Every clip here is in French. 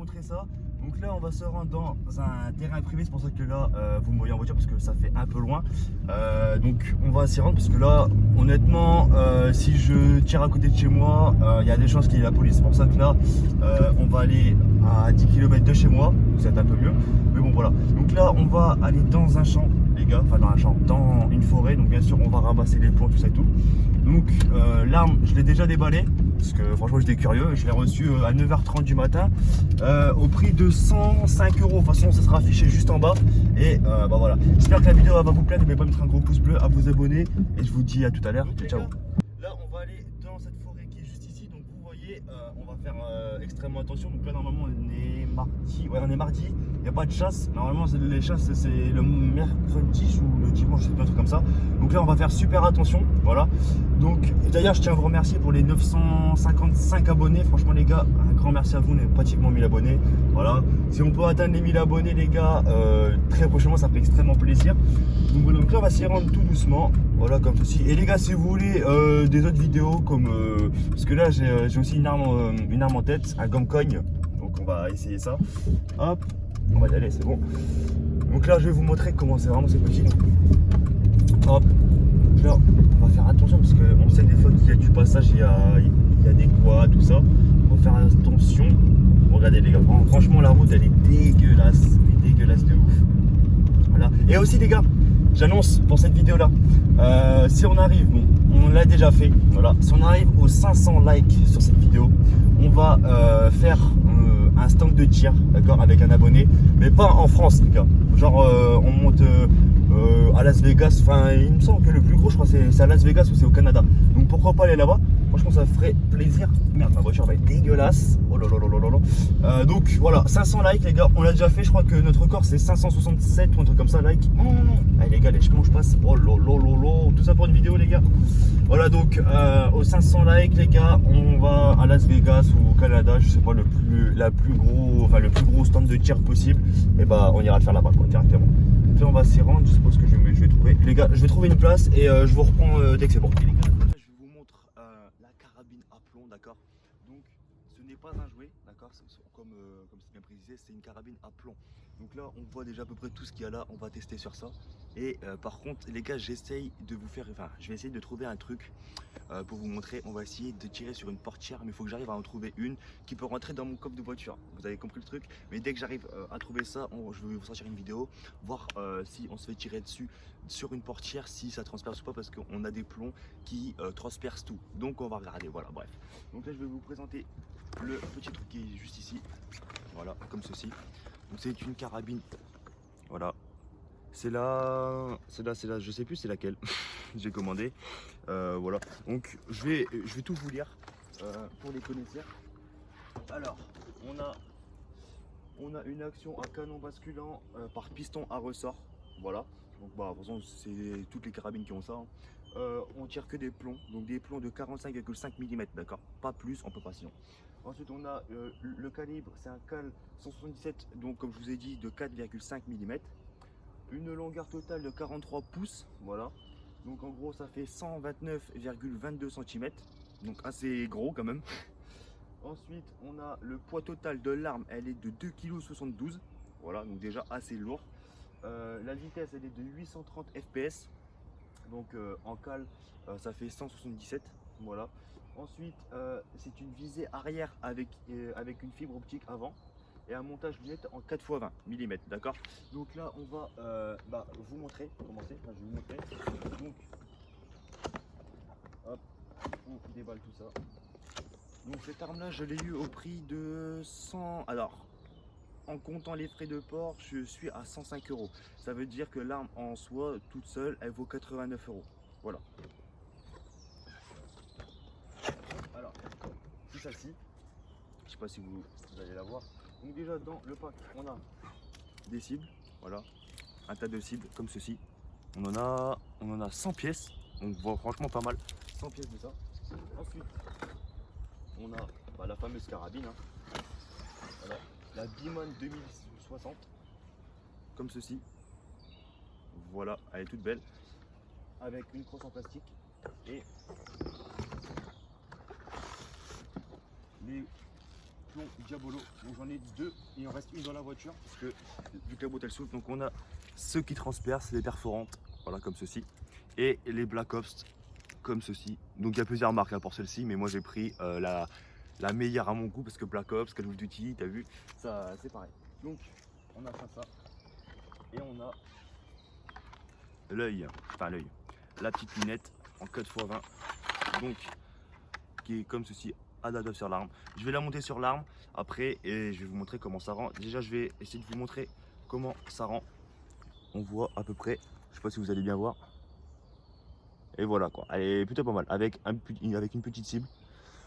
montrer ça. Donc là on va se rendre dans un terrain privé, c'est pour ça que là vous me voyez en voiture parce que ça fait un peu loin. Donc on va s'y rendre parce que là honnêtement si je tire à côté de chez moi, il y a des chances qu'il y ait la police. C'est pour ça que là on va aller à 10 km de chez moi, ça va être un peu mieux. Mais bon voilà, donc là on va aller dans un champ les gars, enfin dans un champ, dans une forêt. Donc bien sûr on va ramasser les plants, tout ça et tout. Donc l'arme je l'ai déjà déballée parce que franchement j'étais curieux. Je l'ai reçu à 9h30 du matin au prix de 105 euros. De toute façon ça sera affiché juste en bas. Et bah voilà, j'espère que la vidéo va vous plaire. N'oubliez pas de mettre un gros pouce bleu, à vous abonner. Et je vous dis à tout à l'heure. Ciao. Là on va aller dans cette forêt qui est juste ici. Donc vous voyez on va faire extrêmement attention. Donc là normalement on est mardi. Ouais on est mardi. Il n'y a pas de chasse. Normalement les chasses c'est le mercredi ou le dimanche, je sais pas, un truc comme ça. Donc là on va faire super attention. Voilà. Donc d'ailleurs je tiens à vous remercier pour les 955 abonnés. Franchement les gars, un grand merci à vous. On est pratiquement 1000 abonnés. Voilà. Si on peut atteindre les 1000 abonnés les gars, très prochainement ça fait extrêmement plaisir. Donc voilà, donc là on va s'y rendre tout doucement. Voilà comme ceci. Et les gars si vous voulez des autres vidéos comme parce que là j'ai aussi une arme en tête, un gomme-cogne. Donc on va essayer ça. Hop. On va y aller, c'est bon. Donc là je vais vous montrer comment c'est vraiment c'est petit. Hop. Donc là on va faire attention parce qu'on sait des fois qu'il y a du passage, il y a des quads, tout ça. On va faire attention. Regardez les gars, franchement la route elle est dégueulasse. Elle est dégueulasse de ouf. Voilà. Et aussi les gars, j'annonce pour cette vidéo là, si on arrive, bon, on l'a déjà fait, voilà, si on arrive aux 500 likes sur cette vidéo, on va faire un stand de tir, d'accord, avec un abonné, mais pas en France les gars, genre on monte à Las Vegas, enfin il me semble que le plus gros je crois c'est à Las Vegas ou c'est au Canada, donc pourquoi pas aller là-bas, franchement ça ferait plaisir. Merde, ma voiture va être dégueulasse, oh là là là là là. Donc voilà, 500 likes les gars, on l'a déjà fait, je crois que notre record c'est 567 ou un truc comme ça, like. Allez les gars, les chemins je passe, oh là là là là, tout ça pour une vidéo les gars. Voilà donc aux 500 likes les gars, on va à Las Vegas ou au Canada, je sais pas, le plus gros stand de tir possible, et bah on ira le faire là-bas quoi, directement. Donc là on va s'y rendre, je suppose que je vais trouver, les gars, je vais trouver une place et je vous reprends dès que c'est bon. Et les gars, là, je vous montre la carabine à plomb, d'accord. Donc ce n'est pas un jouet, d'accord, comme c'est bien précisé, c'est une carabine à plomb. Donc là on voit déjà à peu près tout ce qu'il y a là, on va tester sur ça. Et par contre les gars, j'essaye de vous faire, enfin je vais essayer de trouver un truc pour vous montrer. On va essayer de tirer sur une portière, mais il faut que j'arrive à en trouver une qui peut rentrer dans mon coffre de voiture. Vous avez compris le truc. Mais dès que j'arrive à trouver ça, je vais vous sortir une vidéo, voir si on se fait tirer dessus sur une portière, si ça transperce ou pas, parce qu'on a des plombs qui transpercent tout. Donc on va regarder, voilà, bref. Donc là je vais vous présenter le petit truc qui est juste ici, voilà, comme ceci. Donc c'est une carabine, voilà. C'est là, je sais plus c'est laquelle. J'ai commandé, voilà. Donc je vais tout vous lire pour les connaisseurs. Alors on a une action à canon basculant par piston à ressort, voilà. Donc bah de toute façon c'est toutes les carabines qui ont ça, hein. On tire que des plombs, donc des plombs de 45,5 mm, d'accord, pas plus, on peut pas sinon. Ensuite on a le calibre, c'est un cal 177, donc comme je vous ai dit de 4,5 mm. Une longueur totale de 43 pouces, voilà. Donc en gros ça fait 129,22 cm, donc assez gros quand même. Ensuite on a le poids total de l'arme, elle est de 2,72 kg, voilà, donc déjà assez lourd. La vitesse elle est de 830 fps, donc en cale ça fait 177, voilà. Ensuite c'est une visée arrière avec une fibre optique avant et un montage lunette en 4x20 mm, d'accord. Donc là on va vous montrer comment c'est, enfin, je vais vous montrer. Donc hop, on déballe tout ça. Donc cette arme là je l'ai eu au prix de 100, alors en comptant les frais de port je suis à 105 euros. Ça veut dire que l'arme en soi toute seule elle vaut 89 euros, voilà. Alors c'est celle-ci, je sais pas si vous allez la voir. Donc déjà dans le pack on a des cibles, voilà, un tas de cibles comme ceci. On en a 100 pièces, donc voilà, franchement pas mal, 100 pièces de ça. Ensuite on a la fameuse carabine, hein. Voilà, la Biman 2060 comme ceci, voilà, elle est toute belle avec une crosse en plastique et plomb Diabolo. Donc j'en ai 2, il en reste une dans la voiture parce que vu que la boîte elle souffle. Donc on a ceux qui transpercent, les perforantes, voilà comme ceci, et les Black Ops comme ceci. Donc il y a plusieurs marques hein, pour celle-ci, mais moi j'ai pris la meilleure à mon goût parce que Black Ops, Call of Duty, t'as vu, ça c'est pareil. Donc on a ça et on a l'œil, la petite lunette en 4x20, donc qui est comme ceci, adaptable sur l'arme. Je vais la monter sur l'arme après et je vais vous montrer comment ça rend. Déjà je vais essayer de vous montrer comment ça rend. On voit à peu près, je sais pas si vous allez bien voir. Et voilà quoi, elle est plutôt pas mal avec une petite cible.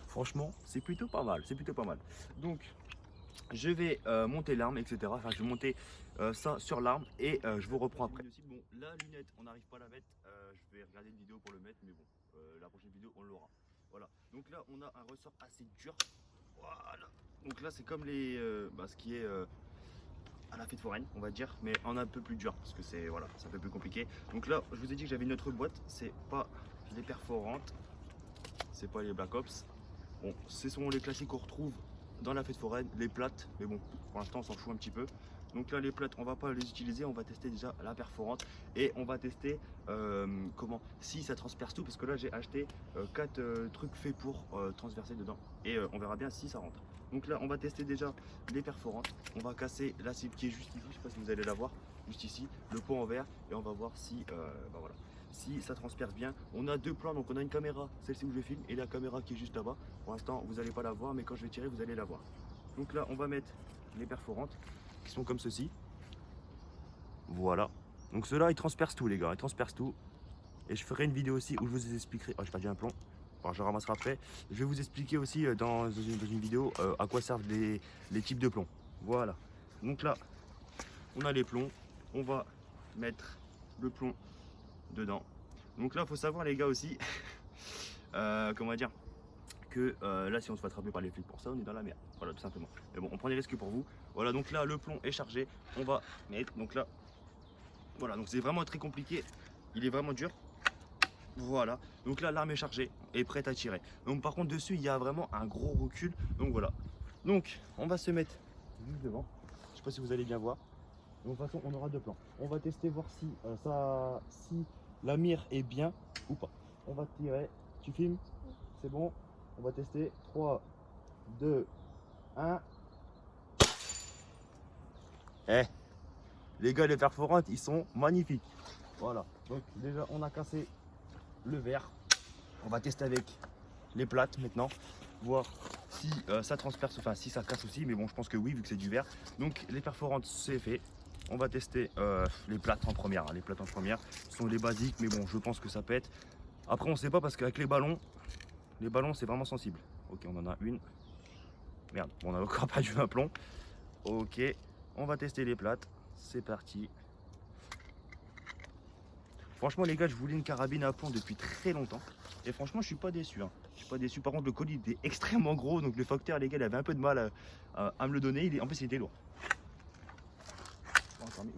Franchement, c'est plutôt pas mal, c'est plutôt pas mal. Donc, je vais monter l'arme, etc. Enfin, je vais monter ça sur l'arme et je vous reprends après. Bon, la lunette, on n'arrive pas à la mettre. Je vais regarder une vidéo pour le mettre, mais bon, la prochaine vidéo, on l'aura. Voilà. Donc là, on a un ressort assez dur. Voilà. Donc là, c'est comme ce qui est à la fête foraine, on va dire, mais en un peu plus dur parce que c'est voilà, un peu plus compliqué. Donc là, je vous ai dit que j'avais une autre boîte. C'est pas les perforantes, c'est pas les Black Ops. Bon, ce sont les classiques qu'on retrouve dans la fête foraine, les plates, mais bon, pour l'instant on s'en fout un petit peu. Donc là les plates, on va pas les utiliser, on va tester déjà la perforante et on va tester si ça transperce tout, parce que là j'ai acheté 4 trucs faits pour transverser dedans et on verra bien si ça rentre. Donc là on va tester déjà les perforantes, on va casser la cible qui est juste ici, je sais pas si vous allez la voir, juste ici, le pot en verre, et on va voir si voilà, si ça transperce bien. On a 2 plans, donc on a une caméra, celle-ci où je filme, et la caméra qui est juste là-bas. Pour l'instant vous n'allez pas la voir, mais quand je vais tirer vous allez la voir. Donc là on va mettre les perforantes qui sont comme ceci, voilà. Donc ceux-là ils transpercent tout les gars, ils transpercent tout, et je ferai une vidéo aussi où je vous expliquerai, oh j'ai perdu un plomb, bon, je ramasserai après, je vais vous expliquer aussi dans une vidéo à quoi servent les types de plombs. Voilà, donc là on a les plombs, on va mettre le plomb dedans. Donc là il faut savoir les gars aussi comment dire que là si on se fait attraper par les flics pour ça, on est dans la merde, voilà tout simplement. Mais bon, on prend des risques pour vous. Voilà, donc là le plomb est chargé, on va mettre, donc là voilà, donc c'est vraiment très compliqué, il est vraiment dur. Voilà, donc là l'arme est chargée et prête à tirer. Donc par contre dessus il y a vraiment un gros recul, donc voilà. Donc on va se mettre juste devant, je sais pas si vous allez bien voir. Donc de toute façon on aura 2 plans. On va tester voir si si la mire est bien ou pas. On va tirer, tu filmes, c'est bon. On va tester, 3, 2, 1. Eh, les gars, les perforantes, ils sont magnifiques. Voilà, donc déjà on a cassé le verre. On va tester avec les plates maintenant, voir si ça transperce, enfin si ça casse aussi, mais bon je pense que oui vu que c'est du verre. Donc les perforantes c'est fait. On va tester les plates en première, hein. Les plates en première sont les basiques, mais bon je pense que ça pète. Après on sait pas parce qu'avec les ballons c'est vraiment sensible. Ok, on en a une. Merde, on a encore perdu un plomb. Ok, on va tester les plates. C'est parti. Franchement les gars, je voulais une carabine à plomb depuis très longtemps. Et franchement je suis pas déçu, hein. Je suis pas déçu. Par contre le colis était extrêmement gros. Donc le facteur les gars il avait un peu de mal à me le donner. En plus il était lourd.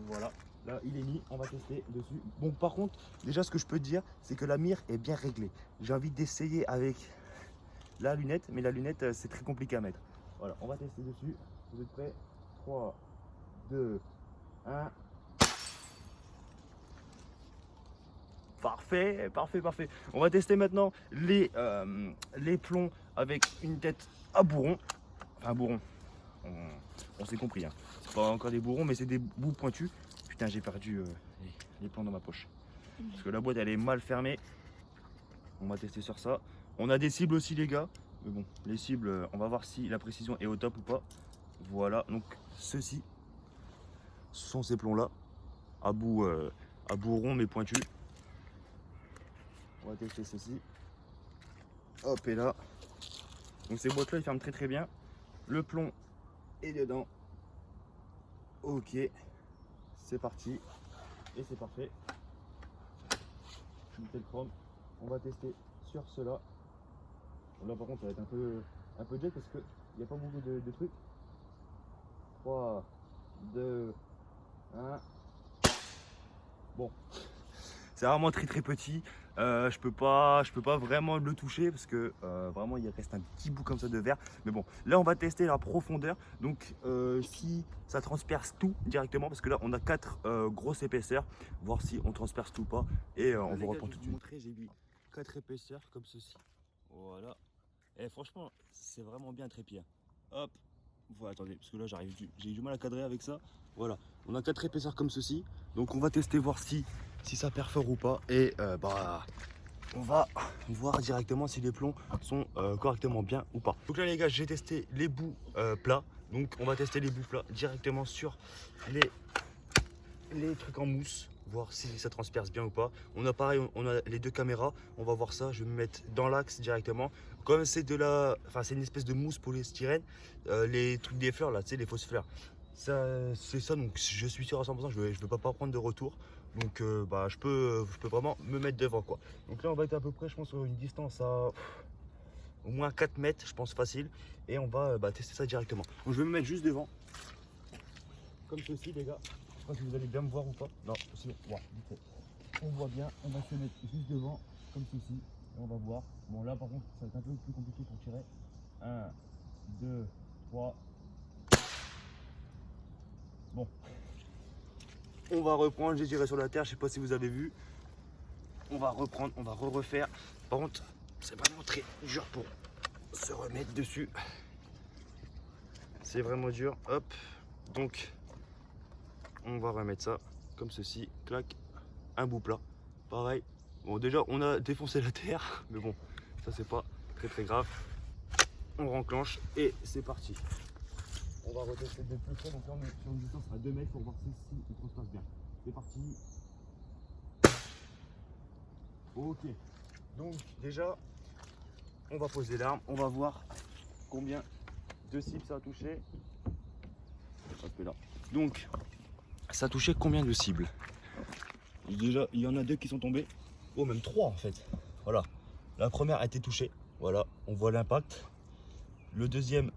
Voilà, là il est mis, on va tester dessus. Bon par contre, déjà ce que je peux te dire, c'est que la mire est bien réglée. J'ai envie d'essayer avec la lunette, mais la lunette c'est très compliqué à mettre. Voilà, on va tester dessus. Vous êtes prêts? 3, 2, 1. Parfait, parfait, parfait. On va tester maintenant les plombs avec une tête à bourron. Enfin bourron, on s'est compris, hein. C'est pas encore des bourrons, mais c'est des bouts pointus. Putain, j'ai perdu les plombs dans ma poche. Parce que la boîte, elle est mal fermée. On va tester sur ça. On a des cibles aussi, les gars. Mais bon, les cibles, on va voir si la précision est au top ou pas. Voilà, donc ceux-ci, ce sont ces plombs-là. À bout rond, mais pointus. On va tester ceci. Hop, et là. Donc ces boîtes-là, ils ferment très très bien. Le plomb est dedans. Ok, c'est parti. Et c'est parfait. Je mets le chrome. On va tester sur cela. Là par contre ça va être un peu jet parce qu'il n'y a pas beaucoup de trucs. 3, 2, 1. Bon, c'est vraiment très très petit. Je peux pas vraiment le toucher parce que vraiment il reste un petit bout comme ça de verre. Mais bon, là on va tester la profondeur. Donc si ça transperce tout directement, parce que là on a 4 grosses épaisseurs, voir si on transperce tout ou pas. Et on vous reprend tout de suite. J'ai mis 4 épaisseurs comme ceci. Voilà. Et franchement, c'est vraiment bien trépied. Hop. Voilà, attendez, parce que là j'ai eu du mal à cadrer avec ça. Voilà, on a 4 épaisseurs comme ceci. Donc on va tester voir si ça perfore ou pas. Et on va voir directement si les plombs sont correctement bien ou pas. Donc là les gars, j'ai testé les bouts plats. Donc on va tester les bouts plats directement sur les trucs en mousse, voir si ça transperce bien ou pas. On a pareil, on a les 2 caméras, on va voir ça. Je vais me mettre dans l'axe directement. Comme c'est c'est une espèce de mousse polystyrène, les trucs des fleurs là, tu sais, les fausses fleurs. C'est ça, donc je suis sûr à 100%, je vais pas prendre de retour. Donc je peux vraiment me mettre devant quoi. Donc là on va être à peu près, je pense, sur une distance à au moins 4 mètres, je pense facile. Et on va tester ça directement. Donc je vais me mettre juste devant, comme ceci les gars. Je sais pas si vous allez bien me voir ou pas. Non, c'est bon. Ouais, on voit bien, on va se mettre juste devant, comme ceci. Et on va voir. Bon là par contre ça va être un peu plus compliqué pour tirer. 1, 2, 3. Bon. On va reprendre, j'ai tiré sur la terre, je sais pas si vous avez vu. On va reprendre, on va refaire. Par contre, c'est vraiment très dur pour se remettre dessus. C'est vraiment dur. Hop. Donc, on va remettre ça comme ceci. Clac. Un bout plat. Pareil. Bon, déjà, on a défoncé la terre. Mais bon, ça, c'est pas très grave. On renclenche et c'est parti. On va retester de plus près. Donc là, on est sur une distance à 2 mètres pour voir si tout se passe bien. C'est parti. Ok. Donc, déjà, on va poser l'arme. On va voir combien de cibles ça a touché. Hop là. Donc, ça a touché combien de cibles? Déjà, il y en a 2 qui sont tombés. Oh, même 3 en fait. Voilà. La première a été touchée. Voilà, on voit l'impact. Le deuxième,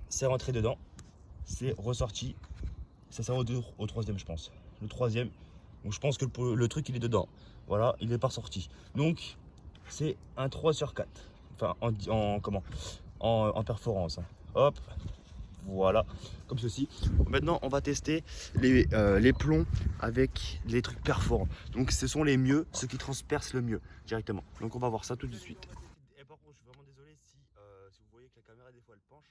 c'est rentré dedans. C'est ressorti. Ça sert au troisième, je pense. Le troisième, donc je pense que le truc, il est dedans. Voilà, il n'est pas sorti. Donc, c'est un 3 sur 4. Enfin, en perforance. Hein. Hop. Voilà, comme ceci. Maintenant, on va tester les plombs avec les trucs perforants. Donc, ce sont les mieux, ceux qui transpercent le mieux directement. Donc, on va voir ça tout de suite. Et par contre, je suis vraiment désolé si vous voyez que la caméra, des fois, elle penche.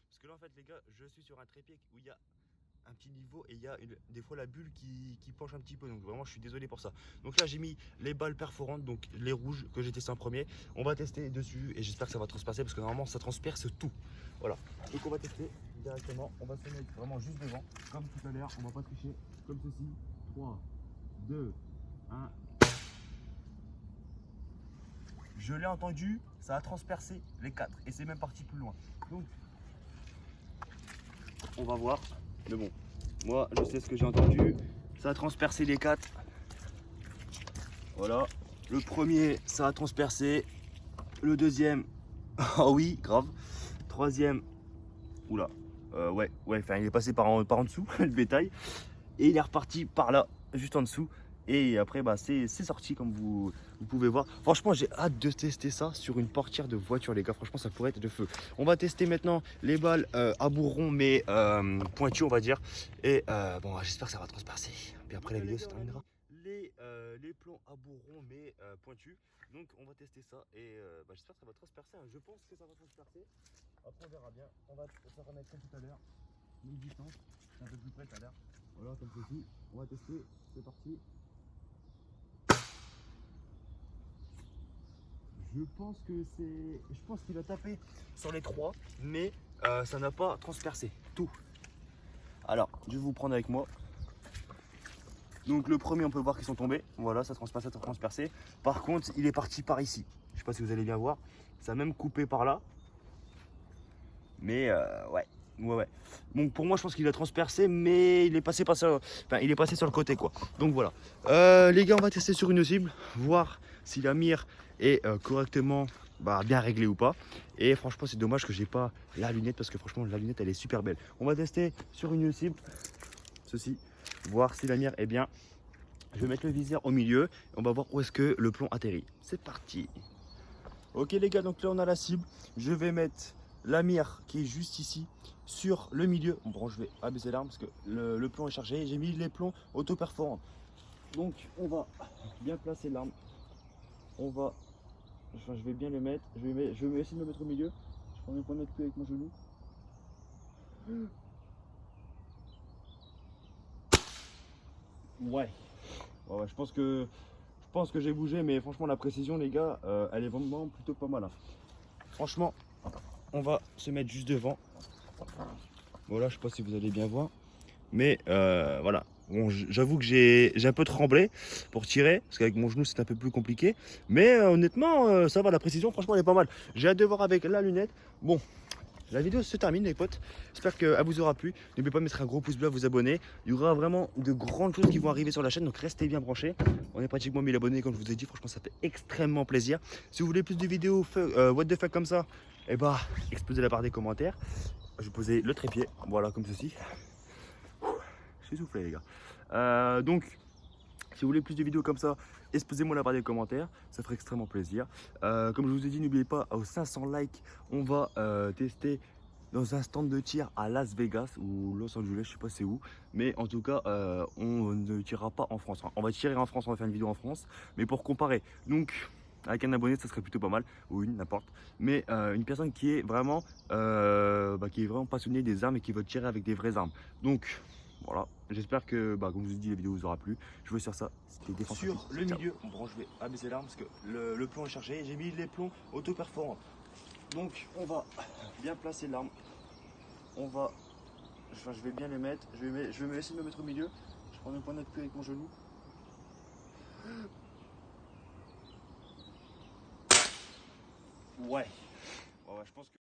Parce que là, en fait, les gars, je suis sur un trépied où il y a un petit niveau et il y a des fois la bulle qui penche un petit peu, donc vraiment je suis désolé pour ça. Donc là j'ai mis les balles perforantes, donc les rouges que j'ai testé en premier. On va tester dessus et j'espère que ça va transpercer parce que normalement ça transperce tout. Voilà, donc on va tester directement. On va se mettre vraiment juste devant comme tout à l'heure, on va pas tricher, comme ceci. 3, 2, 1. Je l'ai entendu, ça a transpercé les 4 et c'est même parti plus loin. Donc on va voir. Mais bon, moi je sais ce que j'ai entendu. Ça a transpercé les 4. Voilà. Le premier, ça a transpercé. Le deuxième, oh oui, grave. Troisième, oula. Ouais, enfin il est passé par en dessous, le bétail. Et il est reparti par là, juste en dessous. Et après, c'est sorti comme vous pouvez voir. Franchement, j'ai hâte de tester ça sur une portière de voiture, les gars. Franchement, ça pourrait être de feu. On va tester maintenant les balles à bourron, mais pointues, on va dire. Et bon, j'espère que ça va transpercer. Puis après, la vidéo se terminera. Les plombs à bourron, mais pointus. Donc, on va tester ça. Et j'espère que ça va transpercer. Hein. Je pense que ça va transpercer. Après, on verra bien. On va se remettre comme tout à l'heure. Une distance. C'est un peu plus près tout à l'heure. Voilà, comme ceci. On va tester. C'est parti. Je pense qu'il a tapé sur les 3, mais ça n'a pas transpercé tout. Alors, je vais vous prendre avec moi. Donc le premier, on peut voir qu'ils sont tombés. Voilà, ça a transpercé. Par contre, il est parti par ici. Je sais pas si vous allez bien voir. Ça a même coupé par là. Mais ouais. Donc pour moi, je pense qu'il a transpercé, mais il est passé il est passé sur le côté quoi. Donc voilà. Les gars, on va tester sur une cible, voir si la mire est correctement bien réglée ou pas. Et franchement, c'est dommage que j'ai pas la lunette parce que franchement, la lunette elle est super belle. On va tester sur une cible, ceci, voir si la mire est bien. Je vais mettre le viseur au milieu et on va voir où est-ce que le plomb atterrit. C'est parti. Ok les gars, donc là on a la cible. Je vais mettre la mire qui est juste ici sur le milieu. Bon, je vais abaisser l'arme parce que le plomb est chargé. J'ai mis les plombs auto-perforants. Donc on va bien placer l'arme. On va, enfin, je vais bien le mettre. Je vais essayer de me mettre au milieu. Je prends mes points de cul avec mon genou. Ouais. Ouais, je pense que j'ai bougé, mais franchement la précision les gars, elle est vraiment plutôt pas mal. Hein. Franchement, on va se mettre juste devant. Voilà, je sais pas si vous allez bien voir, mais voilà. Bon, j'avoue que j'ai un peu tremblé pour tirer, parce qu'avec mon genou c'est un peu plus compliqué. Mais honnêtement, ça va, la précision franchement elle est pas mal. J'ai hâte de voir avec la lunette. Bon, la vidéo se termine les potes, j'espère qu'elle vous aura plu. N'oubliez pas de mettre un gros pouce bleu, à vous abonner. Il y aura vraiment de grandes choses qui vont arriver sur la chaîne, donc restez bien branchés. On est pratiquement 1000 abonnés comme je vous ai dit, franchement ça fait extrêmement plaisir. Si vous voulez plus de vidéos what the fuck comme ça, et bah explosez la barre des commentaires. Je vais poser le trépied, voilà comme ceci. Je suis soufflé les gars. Donc si vous voulez plus de vidéos comme ça, exposez-moi la barre des commentaires, ça ferait extrêmement plaisir. Comme je vous ai dit, n'oubliez pas, aux 500 likes, on va tester dans un stand de tir à Las Vegas ou Los Angeles, je sais pas c'est où. Mais en tout cas, on ne tirera pas en France. On va tirer en France, on va faire une vidéo en France, mais pour comparer. Donc, avec un abonné, ça serait plutôt pas mal, ou une, n'importe. Mais une personne qui est vraiment passionnée des armes et qui veut tirer avec des vraies armes. Donc, voilà, j'espère que, comme je vous ai dit, la vidéo vous aura plu. Je vous laisse sur ça, c'était défense sur le milieu. Bon, je vais abaisser l'arme parce que le plomb est chargé. J'ai mis les plombs auto-perforants. Donc, on va bien placer l'arme. On va, enfin, je vais bien les mettre. Je vais essayer de me mettre au milieu. Je prends mes points d'appui avec mon genou. Ouais. Ouais, je pense que